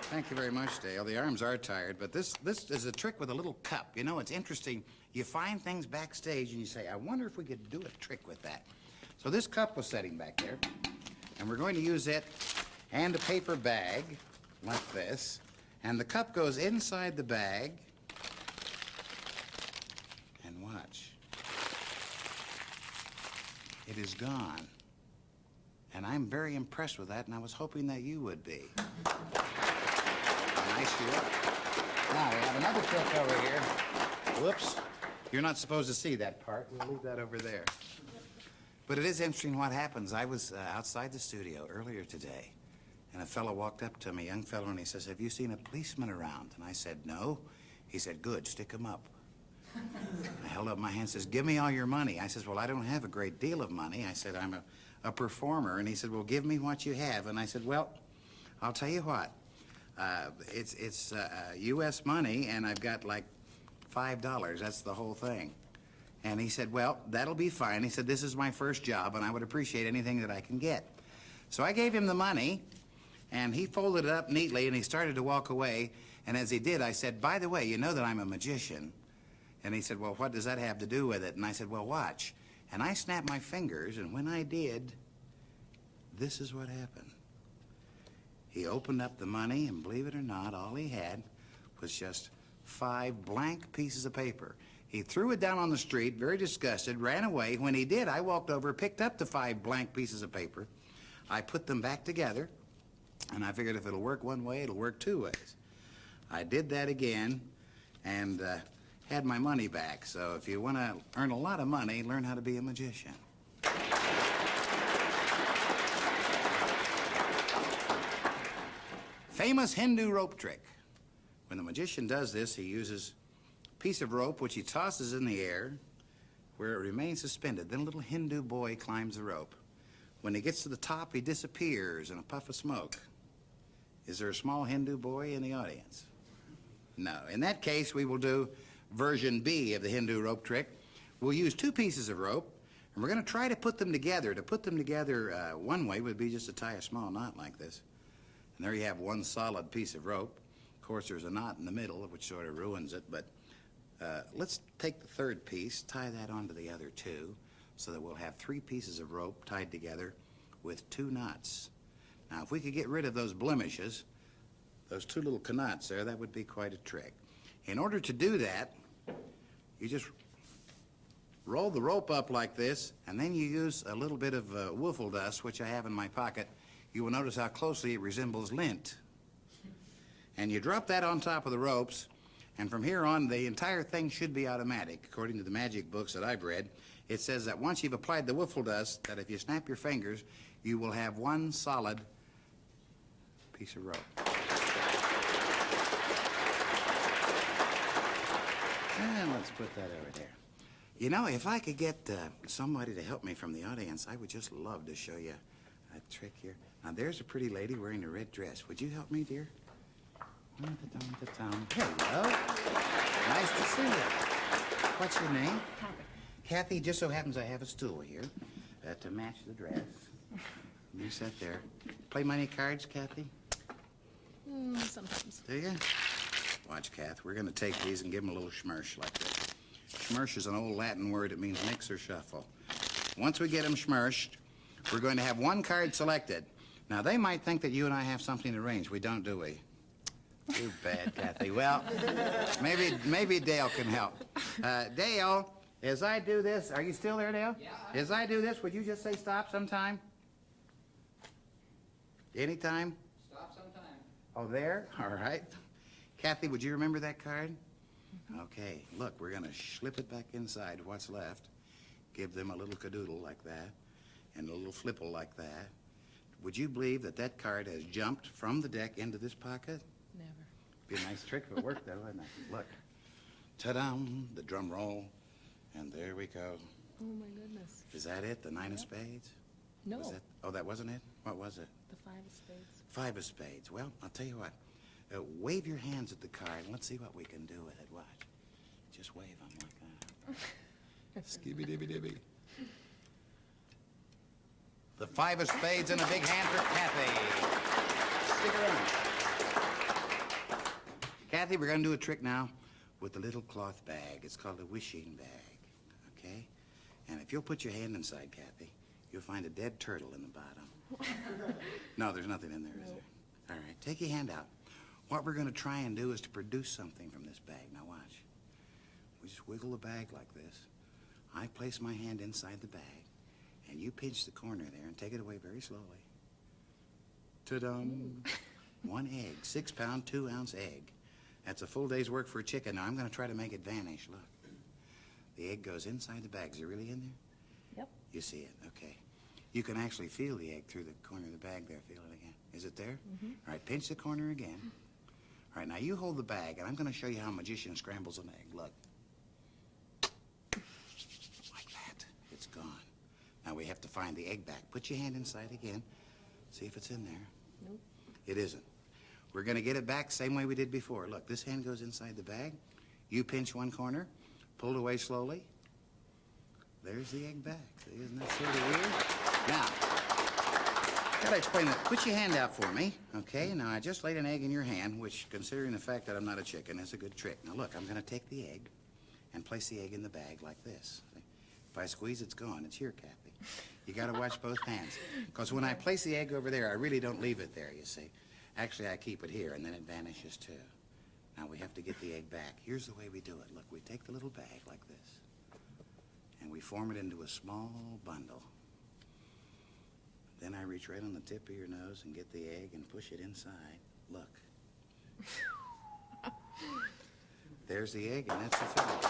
Thank you very much, Dale. The arms are tired, but this is a trick with a little cup. You know, it's interesting. You find things backstage and you say, I wonder if we could do a trick with that. So this cup was sitting back there, and we're going to use it and a paper bag like this, and the cup goes inside the bag, and watch. It is gone. And I'm very impressed with that, and I was hoping that you would be. Nice you are. Now, we have another trick over here. Whoops. You're not supposed to see that part. We'll leave that over there. But it is interesting what happens. I was outside the studio earlier today, and a fellow walked up to me, a young fellow, and he says, have you seen a policeman around? And I said, no. He said, good, stick him up. I held up my hand and says, give me all your money. I says, well, I don't have a great deal of money. I said, I'm a performer. And he said, well, give me what you have. And I said, well, I'll tell you what. It's U.S. money, and I've got like $5. That's the whole thing. And he said, well, that'll be fine. He said, this is my first job, and I would appreciate anything that I can get. So I gave him the money, and he folded it up neatly, and he started to walk away. And as he did, I said, by the way, you know that I'm a magician. And he said, well, what does that have to do with it? And I said, well, watch. And I snapped my fingers, and when I did, this is what happened. He opened up the money, and believe it or not, all he had was just 5 blank pieces of paper. He threw it down on the street, very disgusted, ran away. When he did, I walked over, picked up the 5 blank pieces of paper. I put them back together, and I figured if it'll work one way, it'll work 2 ways. I did that again, and had my money back. So if you want to earn a lot of money, learn how to be a magician. Famous Hindu rope trick. When the magician does this, he uses a piece of rope which he tosses in the air where it remains suspended. Then a little Hindu boy climbs the rope. When he gets to the top, he disappears in a puff of smoke. Is there a small Hindu boy in the audience? No. In that case, we will do version B of the Hindu rope trick. We'll use 2 pieces of rope, and we're going to try to put them together. To put them together one way would be just to tie a small knot like this. And there you have one solid piece of rope. Of course, there's a knot in the middle, which sort of ruins it, but let's take the 3rd piece, tie that onto the other 2, so that we'll have 3 pieces of rope tied together with 2 knots. Now, if we could get rid of those blemishes, those 2 little knots there, that would be quite a trick. In order to do that, you just roll the rope up like this, and then you use a little bit of woofle dust, which I have in my pocket. You will notice how closely it resembles lint. And you drop that on top of the ropes, and from here on, the entire thing should be automatic. According to the magic books that I've read, it says that once you've applied the wiffle dust, that if you snap your fingers, you will have one solid piece of rope. And let's put that over there. You know, if I could get somebody to help me from the audience, I would just love to show you a trick here. Now, there's a pretty lady wearing a red dress. Would you help me, dear? Hello. Nice to see you. What's your name? Kathy. Kathy, just so happens I have a stool here to match the dress. You sit there. Play money cards, Kathy? Sometimes. Do you? Watch, Kath. We're going to take these and give them a little schmursh like this. Schmursh is an old Latin word. It means mix or shuffle. Once we get them schmurshed, we're going to have 1 card selected. Now, they might think that you and I have something arranged. We don't, do we? Too bad, Kathy. Well, maybe Dale can help. Dale, as I do this, are you still there, Dale? Yeah. As I do this, would you just say stop sometime? Anytime? Stop sometime. Oh, there? All right. Kathy, would you remember that card? Okay, look, we're going to slip it back inside what's left. Give them a little cadoodle like that, and a little flipple like that. Would you believe that that card has jumped from the deck into this pocket? Never. Be a nice trick if it worked, though, wouldn't it? Look. Ta-dum, the drum roll, and there we go. Oh, my goodness. Is that it, the 9 of spades? No. Was that, oh, that wasn't it? What was it? The 5 of spades. 5 of spades. Well, I'll tell you what. Wave your hands at the card, and let's see what we can do with it. Watch. Just wave them like that. Skibby-dibby-dibby. The 5 of spades and a big hand for Kathy. Stick around. Kathy, we're going to do a trick now with the little cloth bag. It's called a wishing bag, okay? And if you'll put your hand inside, Kathy, you'll find a dead turtle in the bottom. No, there's nothing in there, is there? All right, take your hand out. What we're going to try and do is to produce something from this bag. Now watch. We just wiggle the bag like this. I place my hand inside the bag, and you pinch the corner there and take it away very slowly. Ta-dum. 1 egg, 6-pound, 2-ounce egg. That's a full day's work for a chicken. Now, I'm going to try to make it vanish. Look. The egg goes inside the bag. Is it really in there? Yep. You see it, okay. You can actually feel the egg through the corner of the bag there. Feel it again. Is it there? Mm-hmm. All right, pinch the corner again. All right, now you hold the bag, and I'm going to show you how a magician scrambles an egg. Look. Like that. It's gone. Now we have to find the egg back. Put your hand inside again. See if it's in there. Nope. It isn't. We're going to get it back same way we did before. Look, this hand goes inside the bag. You pinch one corner, pull it away slowly. There's the egg back. See, isn't that sort of weird? Now, gotta explain that. Put your hand out for me, okay? Now, I just laid an egg in your hand, which, considering the fact that I'm not a chicken, is a good trick. Now, look, I'm going to take the egg and place the egg in the bag like this. See? If I squeeze, it's gone. It's here, Kathy. You got to watch both hands. Because when I place the egg over there, I really don't leave it there, you see. Actually, I keep it here, and then it vanishes, too. Now, we have to get the egg back. Here's the way we do it. Look, we take the little bag like this, and we form it into a small bundle. Then I reach right on the tip of your nose and get the egg and push it inside. Look. There's the egg, and that's the filling.